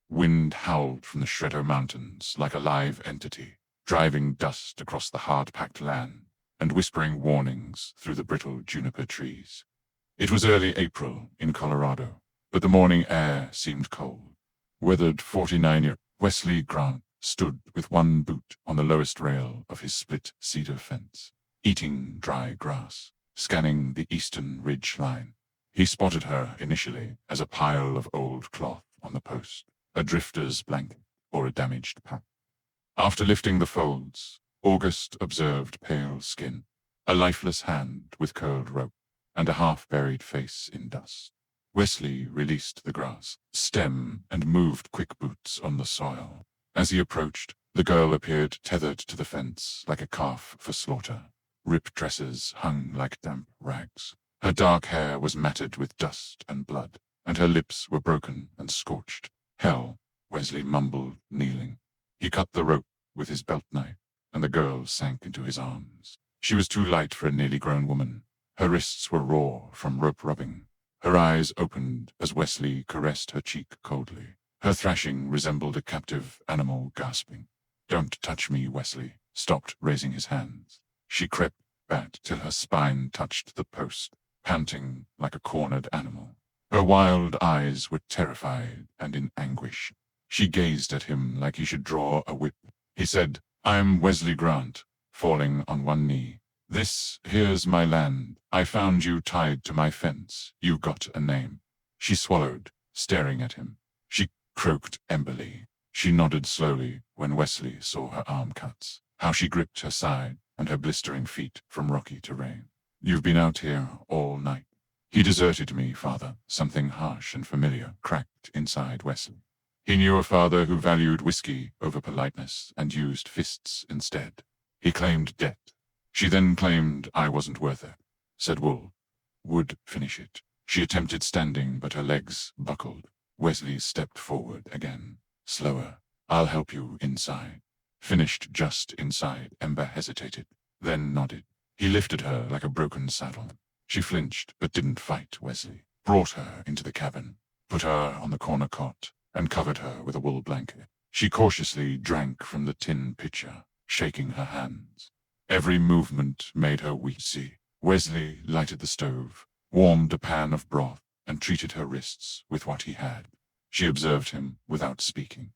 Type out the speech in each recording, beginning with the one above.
Wind howled from the Shredder Mountains like a live entity, driving dust across the hard-packed land and whispering warnings through the brittle juniper trees. It was early April in Colorado, but the morning air seemed cold. Weathered 49-year Wesley Grant stood with one boot on the lowest rail of his split cedar fence, eating dry grass, scanning the eastern ridge line. He spotted her initially as a pile of old cloth on the post, a drifter's blanket or a damaged pack. After lifting the folds, August observed pale skin, a lifeless hand with curled rope, and a half-buried face in dust. Wesley released the grass stem and moved quick boots on the soil. As he approached, the girl appeared tethered to the fence like a calf for slaughter. Ripped dresses hung like damp rags. Her dark hair was matted with dust and blood, and her lips were broken and scorched. "Hell," Wesley mumbled, kneeling. He cut the rope with his belt knife, and the girl sank into his arms. She was too light for a nearly grown woman. Her wrists were raw from rope rubbing. Her eyes opened as Wesley caressed her cheek coldly. Her thrashing resembled a captive animal gasping. "Don't touch me," Wesley stopped, raising his hands. She crept back till her spine touched the post, panting like a cornered animal. Her wild eyes were terrified and in anguish. She gazed at him like he should draw a whip. He said, "I'm Wesley Grant," falling on one knee. "This here's my land. I found you tied to my fence. You got a name." She swallowed, staring at him. She croaked emberly. She nodded slowly when Wesley saw her arm cuts, how she gripped her side and her blistering feet from rocky terrain. "You've been out here all night." "He deserted me, father." Something harsh and familiar cracked inside Wesley. He knew a father who valued whiskey over politeness and used fists instead. He claimed debt. "She then claimed I wasn't worth it," said Wool. "Would finish it." She attempted standing, but her legs buckled. Wesley stepped forward again, slower. "I'll help you inside." Finished just inside, Ember hesitated, then nodded. He lifted her like a broken saddle. She flinched, but didn't fight Wesley. Brought her into the cabin, put her on the corner cot, and covered her with a wool blanket. She cautiously drank from the tin pitcher, shaking her hands. Every movement made her wheezy. Wesley lighted the stove, warmed a pan of broth, and treated her wrists with what he had. She observed him without speaking.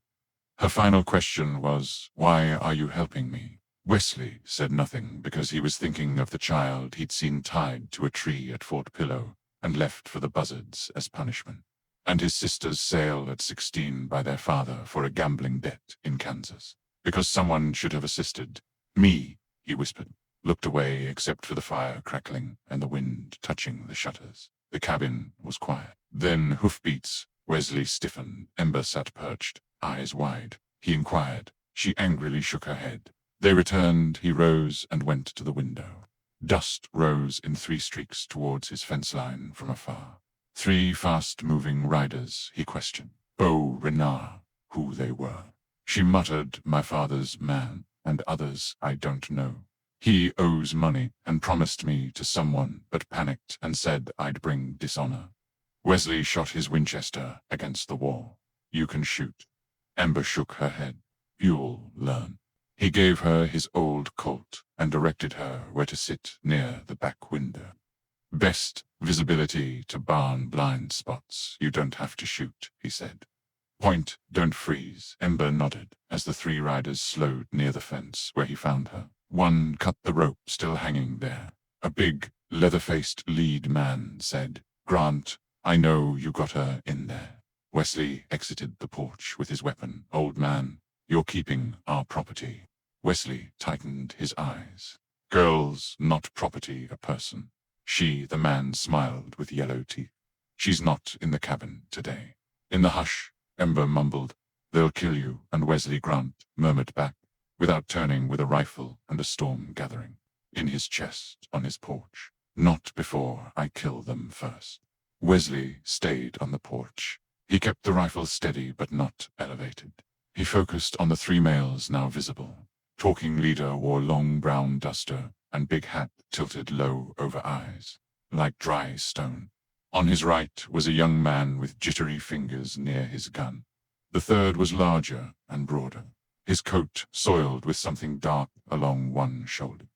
Her final question was, "Why are you helping me?" Wesley said nothing because he was thinking of the child he'd seen tied to a tree at Fort Pillow and left for the buzzards as punishment, and his sister's sale at 16 by their father for a gambling debt in Kansas, because someone should have assisted. "Me," he whispered, looked away except for the fire crackling and the wind touching the shutters. The cabin was quiet. Then hoofbeats. Wesley stiffened. Ember sat perched, eyes wide. He inquired. She angrily shook her head. They returned. He rose and went to the window. Dust rose in 3 streaks towards his fence line from afar. 3 fast-moving riders, he questioned. Beau Renard, who they were. She muttered, "My father's man, and others I don't know. He owes money and promised me to someone, but panicked and said I'd bring dishonor." Wesley shot his Winchester against the wall. "You can shoot." Ember shook her head. "You'll learn." He gave her his old Colt and directed her where to sit near the back window. "Best visibility to barn blind spots. You don't have to shoot," he said. "Point, don't freeze." Ember nodded as the 3 riders slowed near the fence where he found her. One cut the rope still hanging there. A big, leather-faced lead man said, "Grant, I know you got her in there." Wesley exited the porch with his weapon. "Old man, you're keeping our property." Wesley tightened his eyes. "Girl's not property, a person." She, the man, smiled with yellow teeth. "She's not in the cabin today." In the hush, Ember mumbled, "They'll kill you," and Wesley Grant murmured back, without turning, with a rifle and a storm gathering. In his chest, on his porch. "Not before I kill them first." Wesley stayed on the porch. He kept the rifle steady but not elevated. He focused on the 3 males now visible. Talking leader wore long brown duster and big hat tilted low over eyes, like dry stone. On his right was a young man with jittery fingers near his gun. The third was larger and broader, his coat soiled with something dark along one shoulder.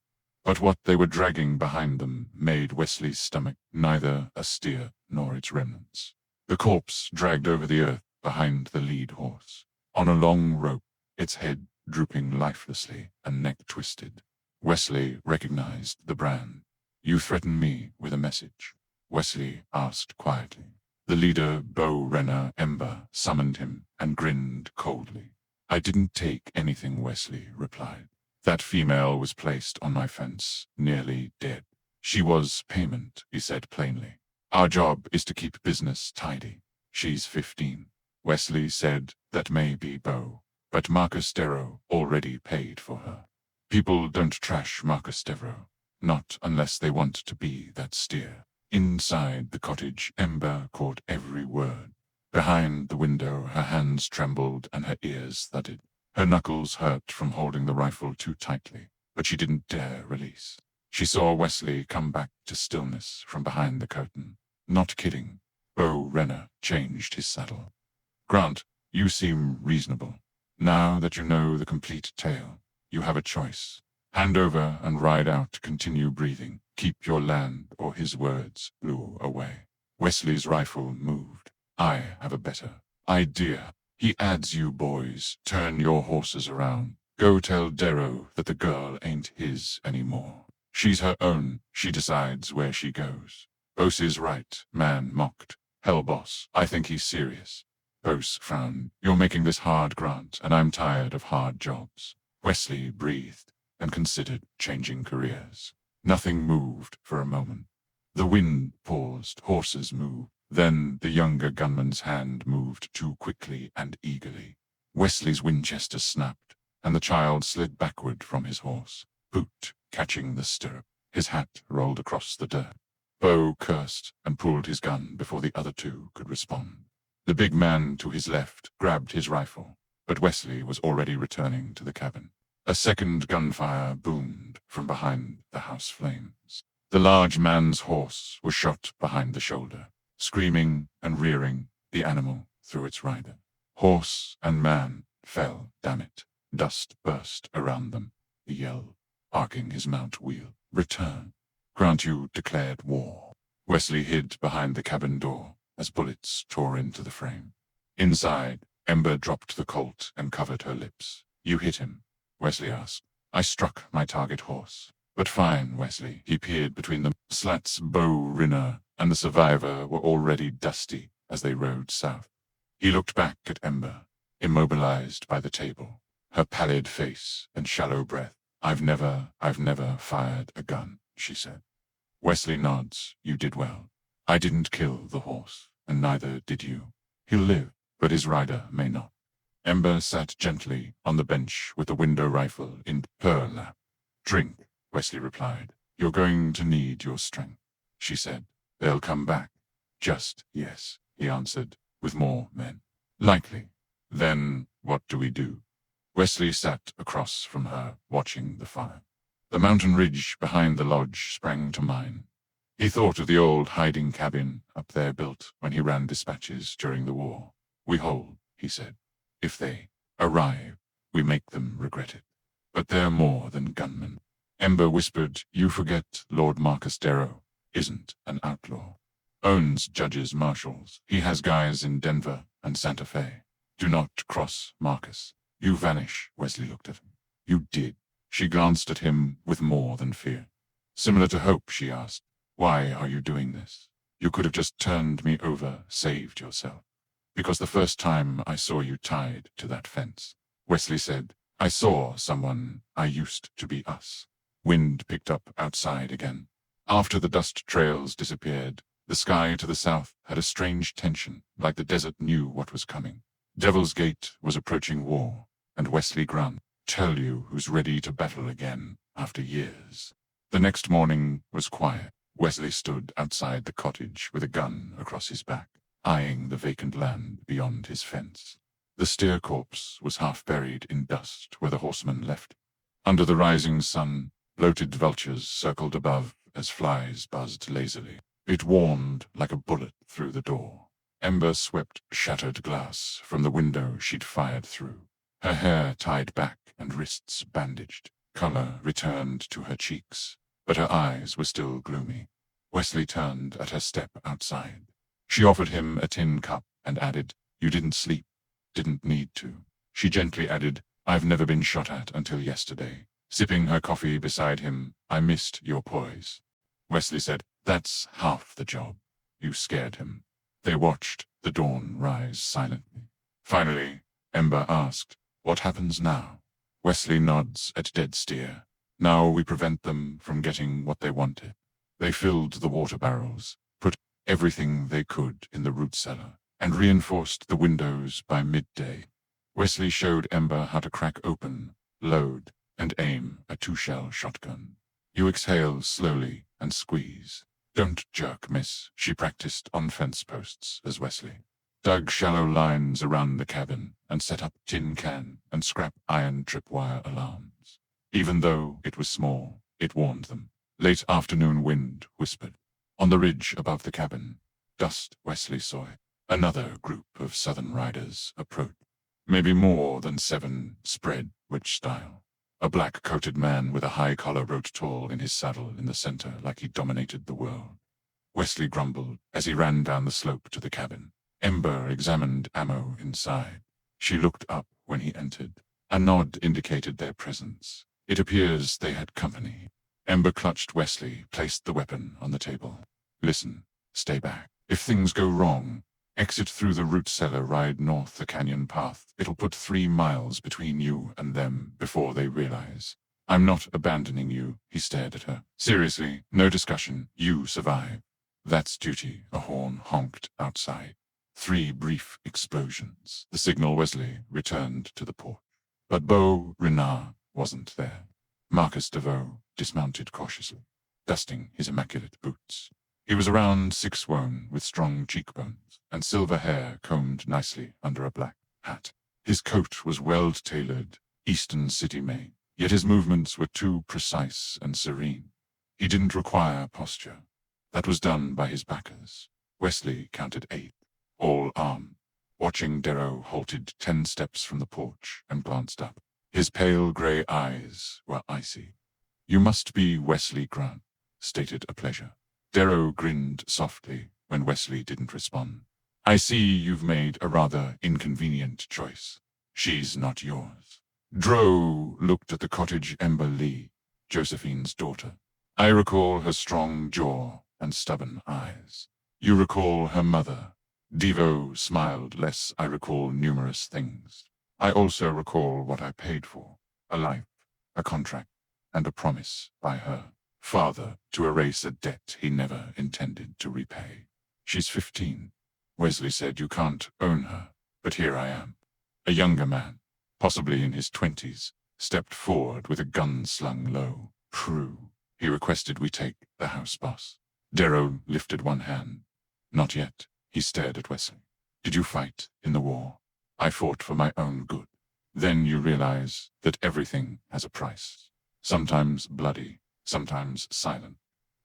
But what they were dragging behind them made Wesley's stomach neither a steer nor its remnants. The corpse dragged over the earth behind the lead horse, on a long rope, its head drooping lifelessly and neck twisted. Wesley recognized the brand. "You threaten me with a message?" Wesley asked quietly. The leader, Bo Renner Ember, summoned him and grinned coldly. "I didn't take anything," Wesley replied. "That female was placed on my fence, nearly dead. She was payment," he said plainly. "Our job is to keep business tidy. She's 15. Wesley said, "That may be Bo, but Marcus Darrow already paid for her." People don't trash Marcus Darrow, not unless they want to be that steer. Inside the cottage, Ember caught every word. Behind the window, her hands trembled and her ears thudded. Her knuckles hurt from holding the rifle too tightly, but she didn't dare release. She saw Wesley come back to stillness from behind the curtain. "Not kidding." Bo Renner changed his saddle. "Grant, you seem reasonable. Now that you know the complete tale, you have a choice. Hand over and ride out to continue breathing. Keep your land, or his words blew away. Wesley's rifle moved. "I have a better idea. He adds you boys. Turn your horses around. Go tell Darrow that the girl ain't his anymore. She's her own. She decides where she goes." "Bose is right," man mocked. "Hell, boss, I think he's serious." Bose frowned. "You're making this hard, Grant, and I'm tired of hard jobs." Wesley breathed and considered changing careers. Nothing moved for a moment. The wind paused, horses moved. Then the younger gunman's hand moved too quickly and eagerly. Wesley's Winchester snapped, and the child slid backward from his horse, boot catching the stirrup. His hat rolled across the dirt. Bo cursed and pulled his gun before the other two could respond. The big man to his left grabbed his rifle, but Wesley was already returning to the cabin. A second gunfire boomed from behind the house flames. The large man's horse was shot behind the shoulder. Screaming and rearing, the animal threw its rider. Horse and man fell, damn it. Dust burst around them. He yelled, arcing his mount wheel. "Return." Grant, you declared war. Wesley hid behind the cabin door as bullets tore into the frame. Inside, Ember dropped the Colt and covered her lips. "You hit him?" Wesley asked. "I struck my target horse." "But fine, Wesley." He peered between the slats. Bo Renner and the survivor were already dusty as they rode south. He looked back at Ember, immobilized by the table, her pallid face and shallow breath. I've never fired a gun," she said. Wesley nods. "You did well. I didn't kill the horse, and neither did you. He'll live, but his rider may not." Ember sat gently on the bench with the window rifle in her lap. "Drink," Wesley replied. "You're going to need your strength," she said. "They'll come back." "Just yes," he answered, "with more men. Likely." "Then what do we do?" Wesley sat across from her, watching the fire. The mountain ridge behind the lodge sprang to mind. He thought of the old hiding cabin up there built when he ran dispatches during the war. "We hold," he said. "If they arrive, we make them regret it. But they're more than gunmen." Ember whispered, "You forget Lord Marcus Darrow isn't an outlaw. Owns judges, marshals. He has guys in Denver and Santa Fe. Do not cross Marcus. You vanish." Wesley looked at him. "You did." She glanced at him with more than fear. "Similar to hope," she asked. "Why are you doing this? You could have just turned me over, saved yourself." "Because the first time I saw you tied to that fence," Wesley said, "I saw someone I used to be us." Wind picked up outside again. After the dust trails disappeared, the sky to the south had a strange tension, like the desert knew what was coming. Devil's Gate was approaching war, and Wesley Grant tell you who's ready to battle again after years. The next morning was quiet. Wesley stood outside the cottage with a gun across his back, eyeing the vacant land beyond his fence. The steer corpse was half buried in dust where the horseman left it. Under the rising sun, bloated vultures circled above as flies buzzed lazily. It warmed like a bullet through the door. Ember swept shattered glass from the window she'd fired through. Her hair tied back and wrists bandaged. Color returned to her cheeks, but her eyes were still gloomy. Wesley turned at her step outside. She offered him a tin cup and added, "You didn't sleep. Didn't need to." She gently added, "I've never been shot at until yesterday." Sipping her coffee beside him, "I missed your poise." Wesley said, "That's half the job." You scared him. They watched the dawn rise silently. Finally, Ember asked, "What happens now?" Wesley nods at dead steer. "Now we prevent them from getting what they wanted." They filled the water barrels, put everything they could in the root cellar, and reinforced the windows by midday. Wesley showed Ember how to crack open, load, and aim a 2-shell shotgun. You exhale slowly and squeeze. Don't jerk, miss, she practiced on fence posts as Wesley dug shallow lines around the cabin and set up tin can and scrap iron tripwire alarms. Even though it was small, it warned them. Late afternoon wind whispered. On the ridge above the cabin, dust Wesley saw it. Another group of southern riders approached. Maybe more than 7, spread witch style. A black-coated man with a high collar rode tall in his saddle in the center like he dominated the world. Wesley grumbled as he ran down the slope to the cabin. Ember examined ammo inside. She looked up when he entered. A nod indicated their presence. It appears they had company. Ember clutched Wesley, placed the weapon on the table. "Listen, stay back. If things go wrong, exit through the root cellar, ride north the canyon path. It'll put 3 miles between you and them before they realize. I'm not abandoning you," he stared at her. "Seriously, no discussion. You survive." "That's duty," a horn honked outside. 3 brief explosions. The signal Wesley returned to the porch. But Beau Renard wasn't there. Marcus DeVoe dismounted cautiously, dusting his immaculate boots. He was around 6'1", with strong cheekbones, and silver hair combed nicely under a black hat. His coat was well-tailored, Eastern City made, yet his movements were too precise and serene. He didn't require posture. That was done by his backers. Wesley counted 8, all armed. Watching, Darrow halted 10 steps from the porch and glanced up. His pale gray eyes were icy. "You must be Wesley Grant," stated a pleasure. Darrow grinned softly when Wesley didn't respond. "I see you've made a rather inconvenient choice. She's not yours." Dro looked at the cottage Ember Lee, Josephine's daughter. "I recall her strong jaw and stubborn eyes. You recall her mother." Devo smiled less. "I recall numerous things. I also recall what I paid for. A life, a contract, and a promise by her father to erase a debt he never intended to repay. She's 15. Wesley said you can't own her, but here I am." A younger man, possibly in his 20s, stepped forward with a gun slung low. "Prue," he requested we take the house, boss. Darrow lifted one hand. "Not yet." He stared at Wesley. "Did you fight in the war?" "I fought for my own good." "Then you realize that everything has a price. Sometimes bloody, sometimes silent."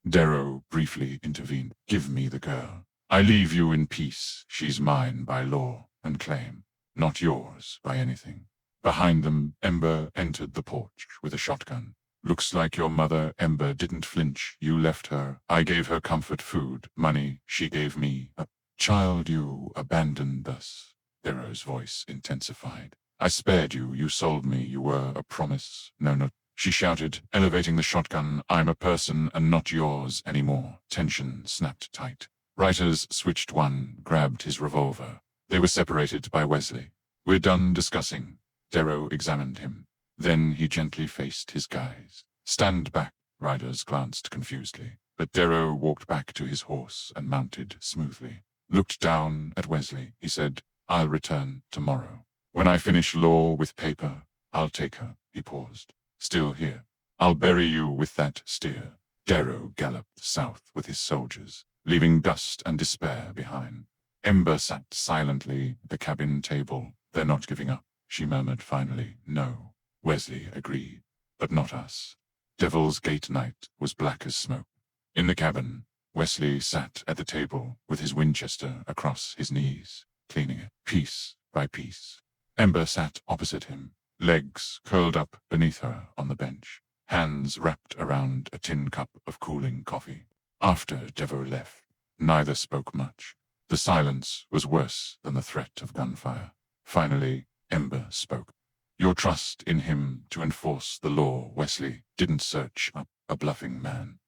Darrow briefly intervened. "Give me the girl. I leave you in peace. She's mine by law and claim, not yours by anything." Behind them, Ember entered the porch with a shotgun. "Looks like your mother, Ember, didn't flinch. You left her. I gave her comfort, food, money. She gave me a child. You abandoned us." Darrow's voice intensified. "I spared you. You sold me. You were a promise. No. She shouted, elevating the shotgun. "I'm a person and not yours anymore." Tension snapped tight. Writers switched. One grabbed his revolver. They were separated by Wesley. "We're done discussing." Darrow examined him. Then he gently faced his guys. "Stand back." Riders glanced confusedly, but Darrow walked back to his horse and mounted smoothly. Looked down at Wesley. He said, "I'll return tomorrow. When I finish law with paper, I'll take her." He paused. "Still here. I'll bury you with that steer." Darrow galloped south with his soldiers, leaving dust and despair behind. Ember sat silently at the cabin table. "They're not giving up," she murmured finally. "No." Wesley agreed. "But not us." Devil's Gate night was black as smoke. In the cabin, Wesley sat at the table with his Winchester across his knees, cleaning it piece by piece. Ember sat opposite him, legs curled up beneath her on the bench, hands wrapped around a tin cup of cooling coffee. After Devo left, neither spoke much. The silence was worse than the threat of gunfire. Finally, Ember spoke. Your trust in him to enforce the law, Wesley, didn't search up a bluffing man.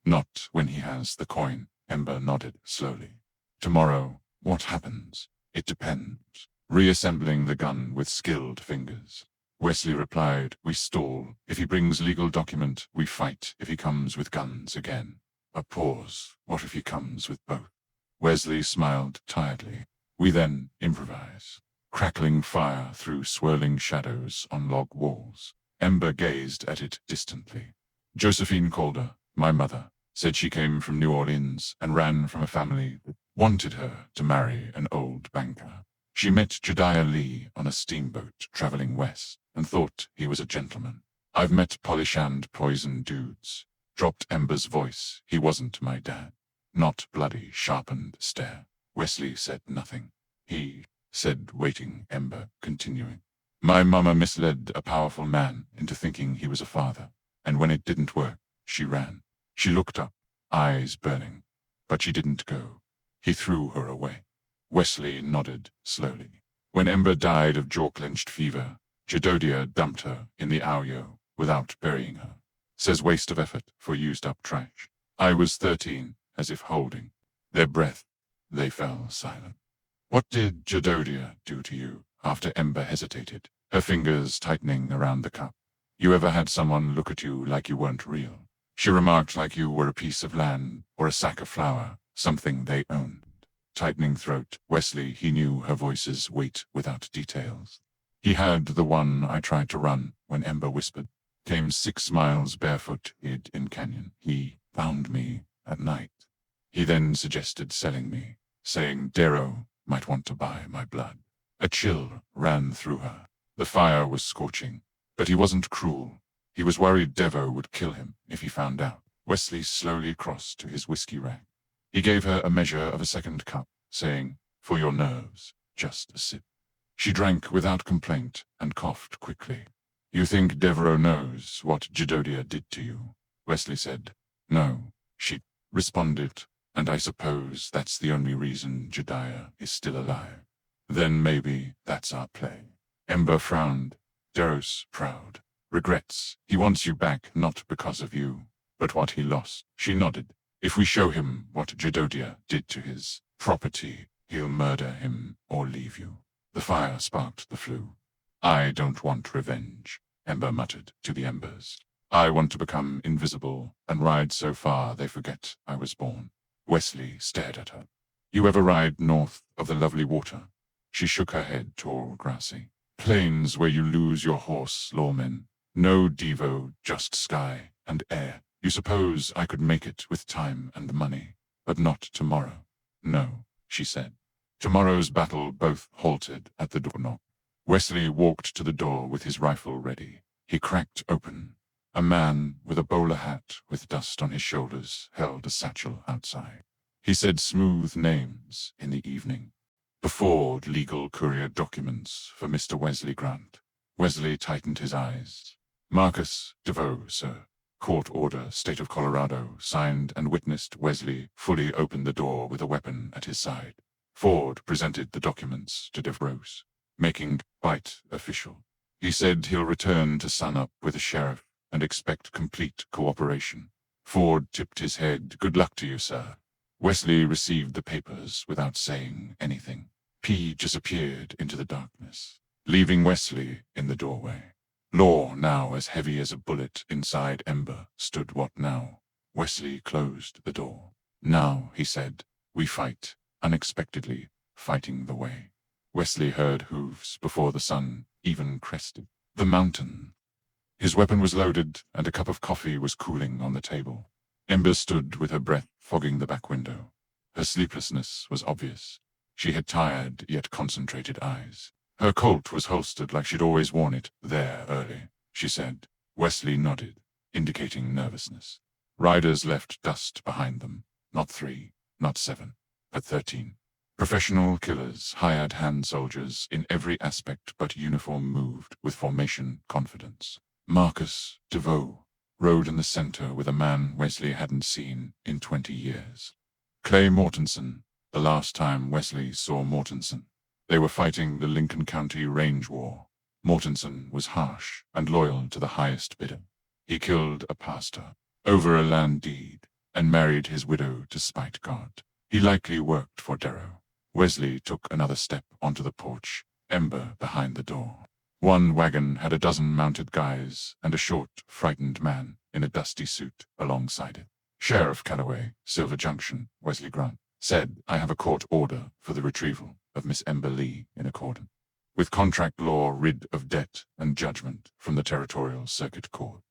Not when he has the coin, Ember nodded slowly. Tomorrow, what happens? It depends. Reassembling the gun with skilled fingers. Wesley replied, we stall. If he brings legal document, we fight. If he comes with guns again. A pause. What if he comes with both? Wesley smiled tiredly. We then improvise. Crackling fire through swirling shadows on log walls. Ember gazed at it distantly. Josephine Calder, my mother, said she came from New Orleans and ran from a family that wanted her to marry an old banker. She met Jedediah Lee on a steamboat traveling west and thought he was a gentleman. I've met polished poison dudes. Dropped Ember's voice. He wasn't my dad. Not bloody, sharpened stare. Wesley said nothing. He said, waiting. Ember continuing. My mama misled a powerful man into thinking he was a father, and when it didn't work, she ran. She looked up, eyes burning, but she didn't go. He threw her away. Wesley nodded slowly. When Ember died of jaw-clenched fever, Jedediah dumped her in the Auyo without burying her. Says waste of effort for used-up trash. I was 13, as if holding their breath. They fell silent. What did Jedediah do to you? After Ember hesitated, her fingers tightening around the cup. You ever had someone look at you like you weren't real? She remarked like you were a piece of land or a sack of flour, something they owned. Tightening throat, Wesley, he knew her voice's weight without details. He had the one I tried to run when Ember whispered. Came 6 miles barefoot, hid in canyon. He found me at night. He then suggested selling me, saying Darrow might want to buy my blood. A chill ran through her. The fire was scorching, but he wasn't cruel. He was worried Devo would kill him if he found out. Wesley slowly crossed to his whiskey rack. He gave her a measure of a second cup, saying, for your nerves, just a sip. She drank without complaint and coughed quickly. You think Devereaux knows what Jedediah did to you? Wesley said. No, she responded, and I suppose that's the only reason Jedediah is still alive. Then maybe that's our play. Ember frowned. Deros proud. Regrets. He wants you back not because of you, but what he lost. She nodded. If we show him what Jedediah did to his property, he'll murder him or leave you. The fire sparked the flue. I don't want revenge, Ember muttered to the embers. I want to become invisible and ride so far they forget I was born. Wesley stared at her. You ever ride north of the lovely water? She shook her head, tall, grassy. Plains where you lose your horse, lawmen. No Devo, just sky and air. You suppose I could make it with time and money, but not tomorrow. No, she said. Tomorrow's battle both halted at the doorknob. Wesley walked to the door with his rifle ready. He cracked open. A man with a bowler hat with dust on his shoulders held a satchel outside. He said smooth names in the evening. Before legal courier documents for Mr. Wesley Grant. Wesley tightened his eyes. Marcus DeVoe, sir. Court order, State of Colorado, signed and witnessed. Wesley fully opened the door with a weapon at his side. Ford presented the documents to DeVoe, making bite official. He said he'll return to sunup with the sheriff and expect complete cooperation. Ford tipped his head. Good luck to you, sir. Wesley received the papers without saying anything. P disappeared into the darkness, leaving Wesley in the doorway. Law, now as heavy as a bullet inside Ember, stood. What now? Wesley closed the door. Now, he said, we fight, unexpectedly, fighting the way. Wesley heard hooves before the sun even crested the mountain. His weapon was loaded, and a cup of coffee was cooling on the table. Ember stood with her breath fogging the back window. Her sleeplessness was obvious. She had tired yet concentrated eyes. Her Colt was holstered like she'd always worn it there early, she said. Wesley nodded, indicating nervousness. Riders left dust behind them. Not 3, not 7, but 13. Professional killers, hired hand soldiers in every aspect but uniform, moved with formation confidence. Marcus DeVoe rode in the center with a man Wesley hadn't seen in 20 years. Clay Mortensen, the last time Wesley saw Mortensen. They were fighting the Lincoln County Range War. Mortensen was harsh and loyal to the highest bidder. He killed a pastor over a land deed and married his widow to spite God. He likely worked for Darrow. Wesley took another step onto the porch, Ember behind the door. One wagon had a dozen mounted guys and a short, frightened man in a dusty suit alongside it. Sheriff Calloway, Silver Junction, Wesley Grant, said, "I have a court order for the retrieval of Miss Ember Lee in accordance with contract law, rid of debt and judgment from the Territorial Circuit Court."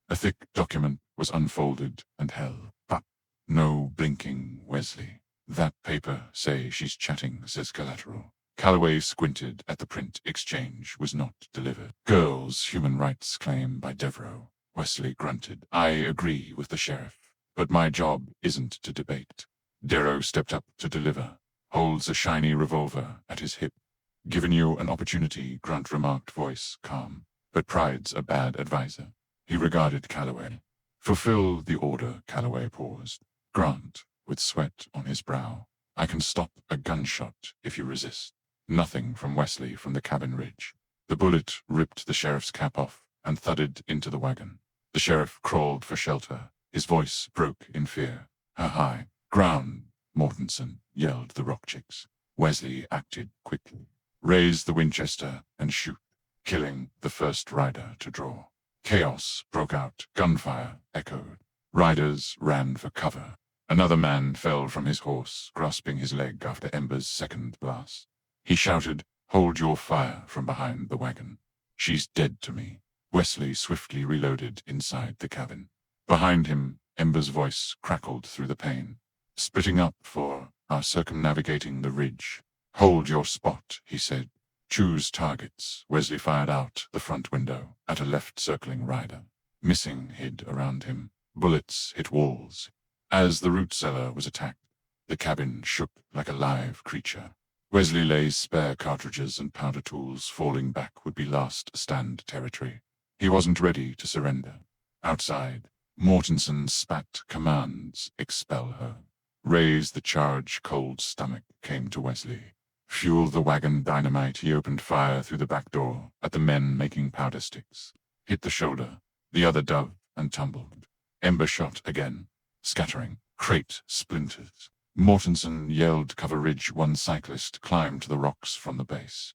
A thick document was unfolded and held up. "No blinking, Wesley. That paper say she's chatting, says collateral." Calloway squinted at the print. Exchange was not delivered. "Girls' human rights claim by Devereaux." Wesley grunted. "I agree with the sheriff, but my job isn't to debate." Darrow stepped up to deliver, holds a shiny revolver at his hip. "Given you an opportunity," Grant remarked, voice calm, "but pride's a bad advisor." He regarded Calloway. "Fulfill the order." Calloway paused. Grant, with sweat on his brow, "I can stop a gunshot if you resist." Nothing from Wesley from the cabin ridge. The bullet ripped the sheriff's cap off and thudded into the wagon. The sheriff crawled for shelter. His voice broke in fear. "High ground," Mortensen yelled the rock chicks. Wesley acted quickly. "Raise the Winchester and shoot," killing the first rider to draw. Chaos broke out. Gunfire echoed. Riders ran for cover. Another man fell from his horse, grasping his leg after Ember's second blast. He shouted, "Hold your fire," from behind the wagon. "She's dead to me." Wesley swiftly reloaded inside the cabin. Behind him, Ember's voice crackled through the pain. "Splitting up for our circumnavigating the ridge." "Hold your spot," he said. "Choose targets." Wesley fired out the front window at a left circling rider. Missing hid around him. Bullets hit walls. As the root cellar was attacked, the cabin shook like a live creature. Wesley lay spare cartridges and powder tools. Falling back would be last stand territory. He wasn't ready to surrender. Outside, Mortensen spat commands. "Expel her." "Raise the charge." Cold stomach came to Wesley. "Fuel the wagon." Dynamite. He opened fire through the back door at the men making powder sticks. Hit the shoulder. The other dove and tumbled. Ember shot again, scattering. Crate splinters. Mortensen yelled, "Cover ridge." One cyclist climbed to the rocks from the base.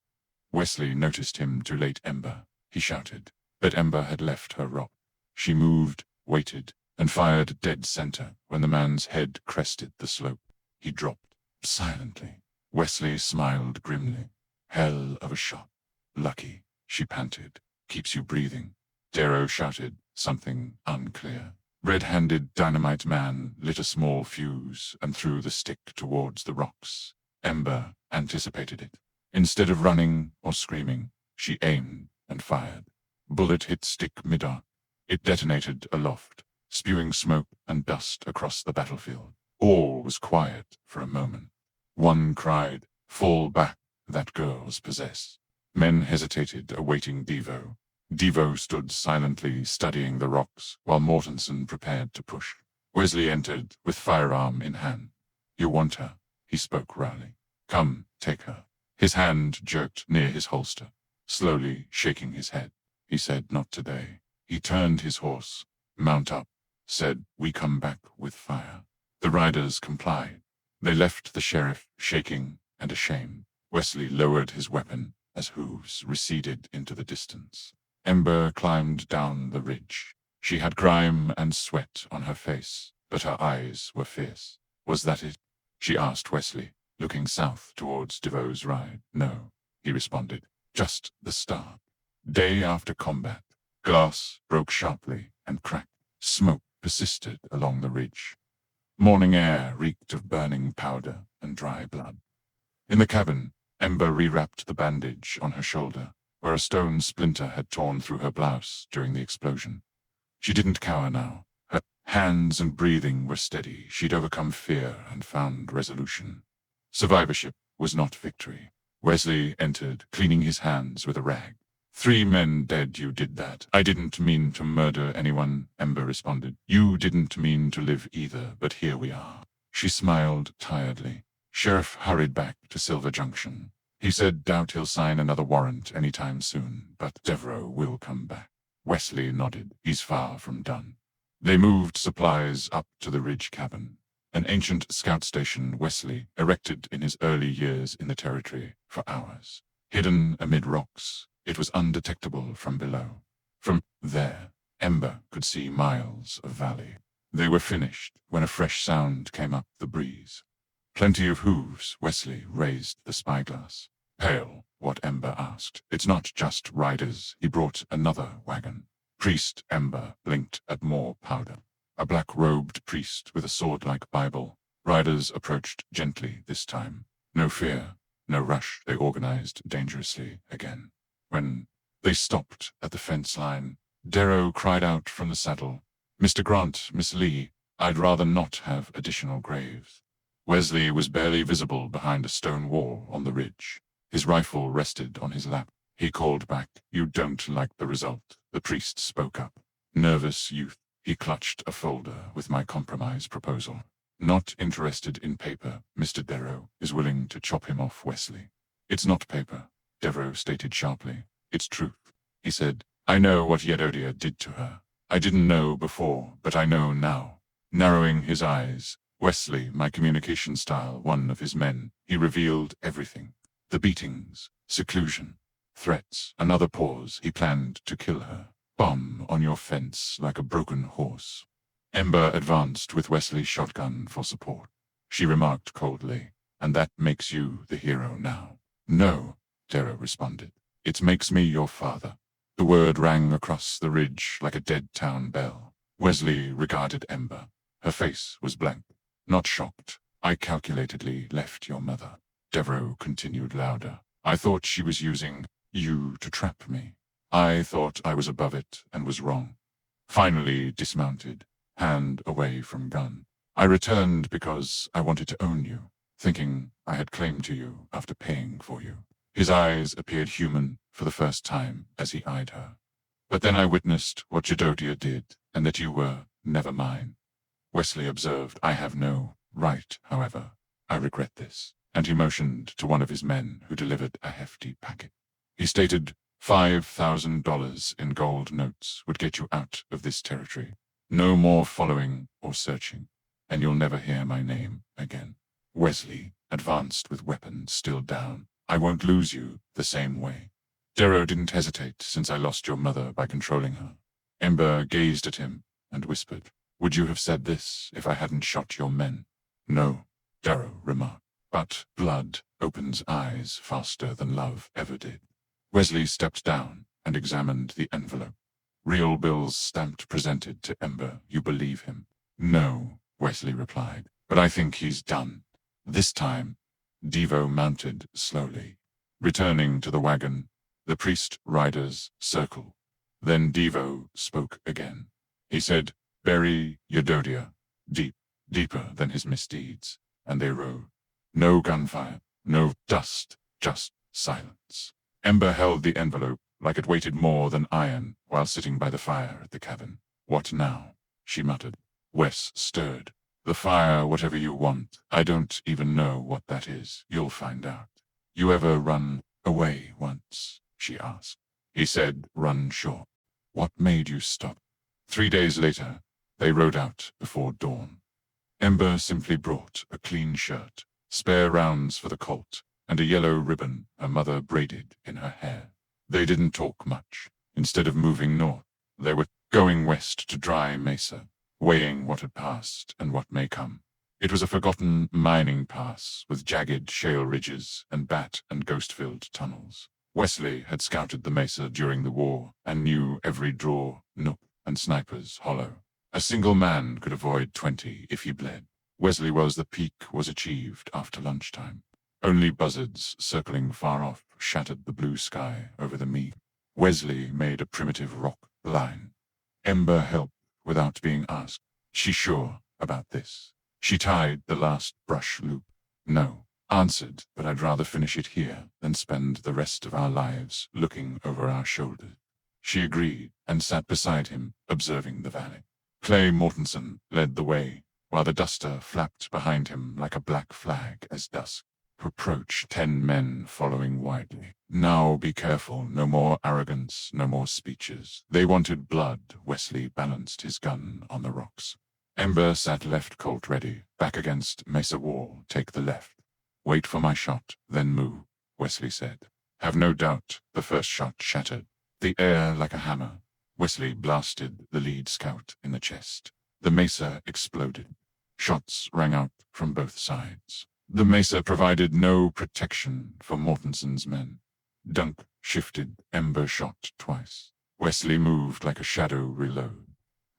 Wesley noticed him too late. "Ember," he shouted. But Ember had left her rock. She moved, waited, and fired dead center when the man's head crested the slope. He dropped silently. Wesley smiled grimly. "Hell of a shot." "Lucky," she panted. "Keeps you breathing." Darrow shouted something unclear. Red-handed dynamite man lit a small fuse and threw the stick towards the rocks. Ember anticipated it. Instead of running or screaming, she aimed and fired. Bullet hit stick mid-arc. It detonated aloft, spewing smoke and dust across the battlefield. All was quiet for a moment. One cried, "Fall back, that girl's possessed." Men hesitated, awaiting Devo. Devo stood silently studying the rocks while Mortensen prepared to push. Wesley entered with firearm in hand. "You want her," he spoke rarely. "Come, take her." His hand jerked near his holster. Slowly shaking his head, he said, "Not today." He turned his horse. "Mount up," said, "We come back with fire." The riders complied. They left the sheriff shaking and ashamed. Wesley lowered his weapon as hooves receded into the distance. Ember climbed down the ridge. She had grime and sweat on her face, but her eyes were fierce. "Was that it?" she asked Wesley, looking south towards DeVoe's ride. "No," he responded. "Just the start." Day after combat, glass broke sharply and cracked. Smoke persisted along the ridge. Morning air reeked of burning powder and dry blood. In the cabin, Ember rewrapped the bandage on her shoulder, where a stone splinter had torn through her blouse during the explosion. She didn't cower now. Her Hands and breathing were steady. She'd overcome fear and found resolution. Survivorship was not victory. Wesley entered, cleaning his hands with a rag. 3 men dead, you did that. I didn't mean to murder anyone, Ember responded. You didn't mean to live either, but here we are. She smiled tiredly. Sheriff hurried back to Silver Junction. He said doubt he'll sign another warrant anytime soon, but Devereaux will come back. Wesley nodded. He's far from done. They moved supplies up to the Ridge Cabin, an ancient scout station Wesley erected in his early years in the territory for hours. Hidden amid rocks, it was undetectable from below. From there, Ember could see miles of valley. They were finished when a fresh sound came up the breeze. Plenty of hooves. Wesley raised the spyglass. Pale, what Ember asked. It's not just riders. He brought another wagon. Priest. Ember blinked at more powder. A black-robed priest with a sword-like Bible. Riders approached gently this time. No fear, no rush. They organized dangerously again. When they stopped at the fence line, Darrow cried out from the saddle, Mr. Grant, Miss Lee, I'd rather not have additional graves. Wesley was barely visible behind a stone wall on the ridge. His rifle rested on his lap. He called back, You don't like the result. The priest spoke up. Nervous youth. He clutched a folder with my compromise proposal. Not interested in paper, Mr. Darrow is willing to chop him off. Wesley. It's not paper, Darrow stated sharply. It's truth. He said, I know what Yedodia did to her. I didn't know before, but I know now. Narrowing his eyes, Wesley, my communication style, one of his men, he revealed everything. The beatings, seclusion, threats. Another pause. He planned to kill her. Bomb on your fence like a broken horse. Ember advanced with Wesley's shotgun for support. She remarked coldly, And that makes you the hero now. No, Darrow responded. It makes me your father. The word rang across the ridge like a dead town bell. Wesley regarded Ember. Her face was blank. Not shocked. I calculatedly left your mother. Devereaux continued louder. I thought she was using you to trap me. I thought I was above it and was wrong. Finally dismounted, hand away from gun. I returned because I wanted to own you, thinking I had claim to you after paying for you. His eyes appeared human for the first time as he eyed her. But then I witnessed what Yedodia did, and that you were never mine. Wesley observed, I have no right, however. I regret this. And he motioned to one of his men who delivered a hefty packet. He stated, $5,000 in gold notes would get you out of this territory. No more following or searching, and you'll never hear my name again. Wesley advanced with weapon still down. I won't lose you the same way. Darrow didn't hesitate since I lost your mother by controlling her. Ember gazed at him and whispered, Would you have said this if I hadn't shot your men? No, Darrow remarked. But blood opens eyes faster than love ever did. Wesley stepped down and examined the envelope. Real bills stamped presented to Ember. You believe him? No, Wesley replied, but I think he's done. This time, Devo mounted slowly. Returning to the wagon, the priest riders circled. Then Devo spoke again. He said, Bury Yedodia, deeper than his misdeeds, and they rode. No gunfire, no dust, just silence. Ember held the envelope like it weighted more than iron while sitting by the fire at the cabin. What now? She muttered. Wes stirred. The fire, whatever you want. I don't even know what that is. You'll find out. You ever run away once? She asked. He said, run short. What made you stop? 3 days later, they rode out before dawn. Ember simply brought a clean shirt, spare rounds for the Colt, and a yellow ribbon her mother braided in her hair. They didn't talk much. Instead of moving north, they were going west to Dry Mesa, weighing what had passed and what may come. It was a forgotten mining pass with jagged shale ridges and bat and ghost-filled tunnels. Wesley had scouted the mesa during the war and knew every draw, nook, and sniper's hollow. A single man could avoid 20 if he bled. Wesley the peak was achieved after lunchtime. Only buzzards circling far off shattered the blue sky over the mead. Wesley made a primitive rock line. Ember helped without being asked. She sure about this? She tied the last brush loop. No, answered, but I'd rather finish it here than spend the rest of our lives looking over our shoulders. She agreed and sat beside him, observing the valley. Clay Mortensen led the way, while the duster flapped behind him like a black flag as dusk approached. 10 men following widely. Now be careful, no more arrogance, no more speeches. They wanted blood. Wesley balanced his gun on the rocks. Ember sat left Colt ready, back against mesa wall. Take the left. Wait for my shot, then move, Wesley said. Have no doubt, the first shot shattered the air like a hammer. Wesley blasted the lead scout in the chest. The mesa exploded. Shots rang out from both sides. The mesa provided no protection for Mortensen's men. Dunk shifted. Ember shot twice. Wesley moved like a shadow reload.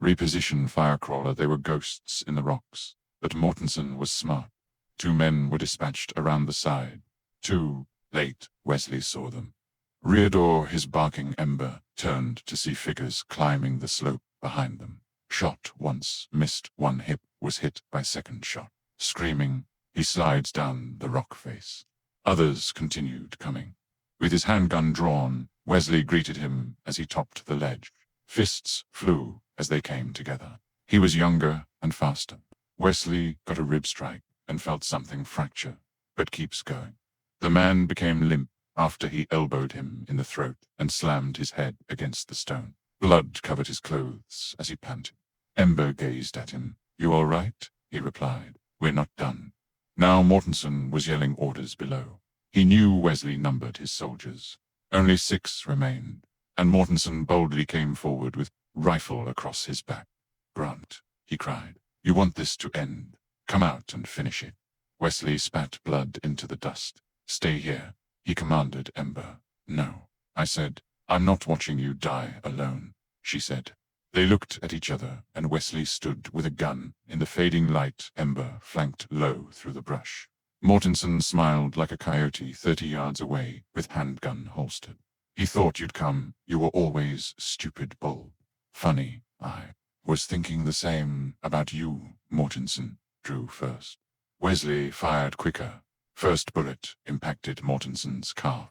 Reposition firecrawler. They were ghosts in the rocks. But Mortensen was smart. 2 men were dispatched around the side. Too late, Wesley saw them. Reardor, his barking. Ember turned to see figures climbing the slope behind them. Shot once, missed. One hip was hit by second shot. Screaming, he slides down the rock face. Others continued coming. With his handgun drawn, Wesley greeted him as he topped the ledge. Fists flew as they came together. He was younger and faster. Wesley got a rib strike and felt something fracture, but keeps going. The man became limp after he elbowed him in the throat and slammed his head against the stone. Blood covered his clothes as he panted. Ember gazed at him. You all right? He replied. We're not done. Now Mortensen was yelling orders below. He knew Wesley numbered his soldiers. Only 6 remained, and Mortensen boldly came forward with rifle across his back. Grunt, he cried. You want this to end? Come out and finish it. Wesley spat blood into the dust. Stay here, he commanded Ember. No, I said. I'm not watching you die alone, she said. They looked at each other, and Wesley stood with a gun. In the fading light, Ember flanked low through the brush. Mortensen smiled like a coyote 30 yards away, with handgun holstered. He thought you'd come. You were always stupid bold. Funny, I was thinking the same about you, Mortensen. Drew first. Wesley fired quicker. First bullet impacted Mortensen's calf,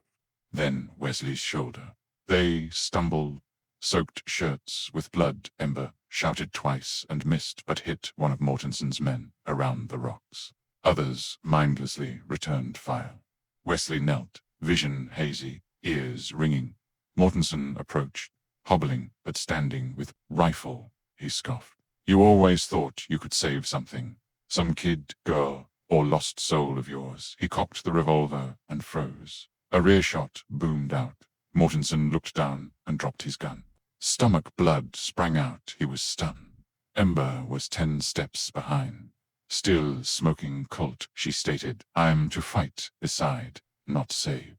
then Wesley's shoulder. They stumbled, soaked shirts with blood. Ember shouted twice and missed, but hit one of Mortensen's men around the rocks. Others mindlessly returned fire. Wesley knelt, vision hazy, ears ringing. Mortensen approached, hobbling but standing with rifle. He scoffed. You always thought you could save something. Some kid, girl, or lost soul of yours. He cocked the revolver and froze. A rear shot boomed out. Mortensen looked down and dropped his gun. Stomach blood sprang out. He was stunned. Ember was 10 steps behind. Still smoking Colt, she stated, I'm to fight beside, not save.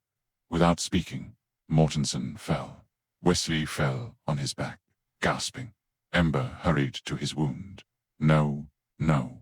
Without speaking, Mortensen fell. Wesley fell on his back, gasping. Ember hurried to his wound. No, no.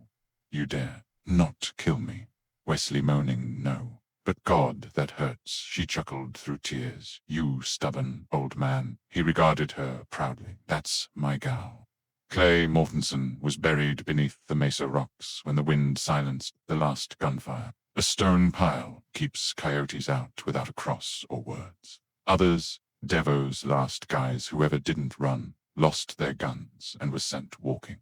You dare not kill me. Wesley moaning, no. But God, that hurts, she chuckled through tears. You stubborn old man. He regarded her proudly. That's my gal. Clay Mortensen was buried beneath the mesa rocks when the wind silenced the last gunfire. A stone pile keeps coyotes out without a cross or words. Others, Devo's last guys, whoever didn't run, lost their guns and were sent walking.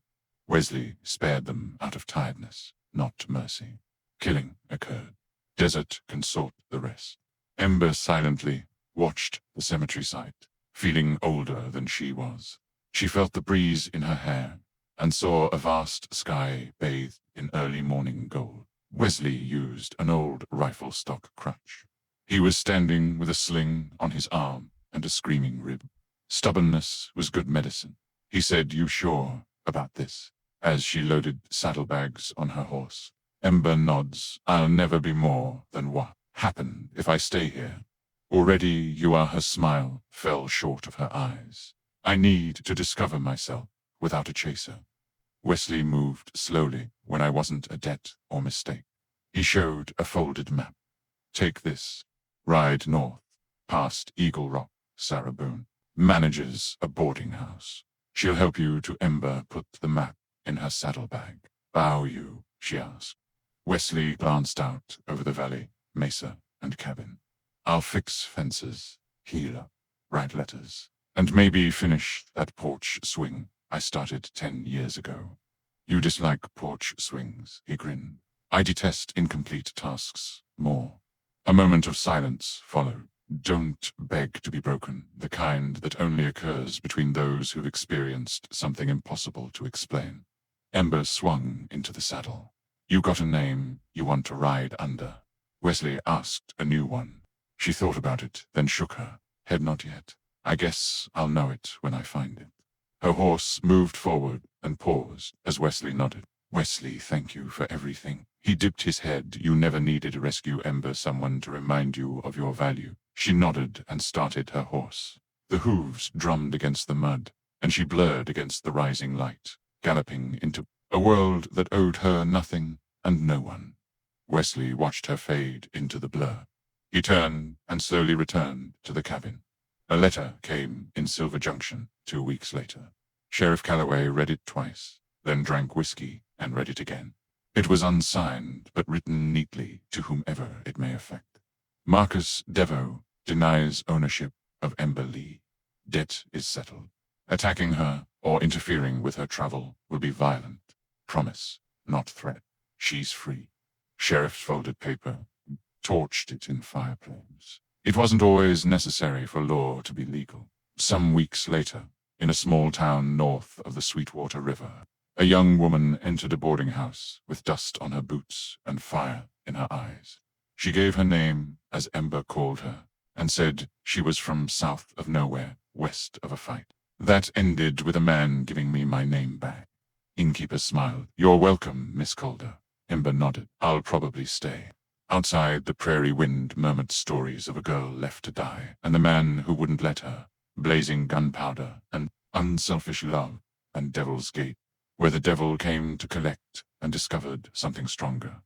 Wesley spared them out of tiredness, not mercy. Killing occurred. Desert can sort the rest. Ember silently watched the cemetery site, feeling older than she was. She felt the breeze in her hair and saw a vast sky bathed in early morning gold. Wesley used an old rifle stock crutch. He was standing with a sling on his arm and a screaming rib. Stubbornness was good medicine. He said, You sure about this? As she loaded saddlebags on her horse. Ember nods. I'll never be more than what happened if I stay here. Already you are. Her smile fell short of her eyes. I need to discover myself without a chaser. Wesley moved slowly when I wasn't a debt or mistake. He showed a folded map. Take this. Ride north, past Eagle Rock. Sarah Boone manages a boarding house. She'll help you to Ember. Put the map in her saddlebag. "How you?" she asked. Wesley glanced out over the valley, mesa, and cabin. "I'll fix fences, heal up, write letters, and maybe finish that porch swing I started 10 years ago." "You dislike porch swings," he grinned. "I detest incomplete tasks more." A moment of silence followed. "Don't beg to be broken, the kind that only occurs between those who've experienced something impossible to explain." Ember swung into the saddle. "You got a name you want to ride under?" Wesley asked a new one. She thought about it, then shook her head. "Not yet. I guess I'll know it when I find it." Her horse moved forward and paused as Wesley nodded. "Wesley, thank you for everything." He dipped his head. "You never needed to rescue Ember, someone to remind you of your value." She nodded and started her horse. The hooves drummed against the mud, and she blurred against the rising light, galloping into a world that owed her nothing and no one. Wesley watched her fade into the blur. He turned and slowly returned to the cabin. A letter came in Silver Junction 2 weeks later. Sheriff Calloway read it twice, then drank whiskey and read it again. It was unsigned, but written neatly to whomever it may affect. "Marcus Devo denies ownership of Ember Lee. Debt is settled. Attacking her or interfering with her travel will be violent. Promise, not threat. She's free." Sheriff folded paper, torched it in fireplace. It wasn't always necessary for law to be legal. Some weeks later, in a small town north of the Sweetwater River, a young woman entered a boarding house with dust on her boots and fire in her eyes. She gave her name, as Ember called her, and said she was from south of nowhere, west of a fight. That ended with a man giving me my name back. Innkeeper smiled. "You're welcome, Miss Calder." Ember nodded. "I'll probably stay." Outside, the prairie wind murmured stories of a girl left to die, and the man who wouldn't let her, blazing gunpowder, and unselfish love, and Devil's Gate, where the devil came to collect and discovered something stronger.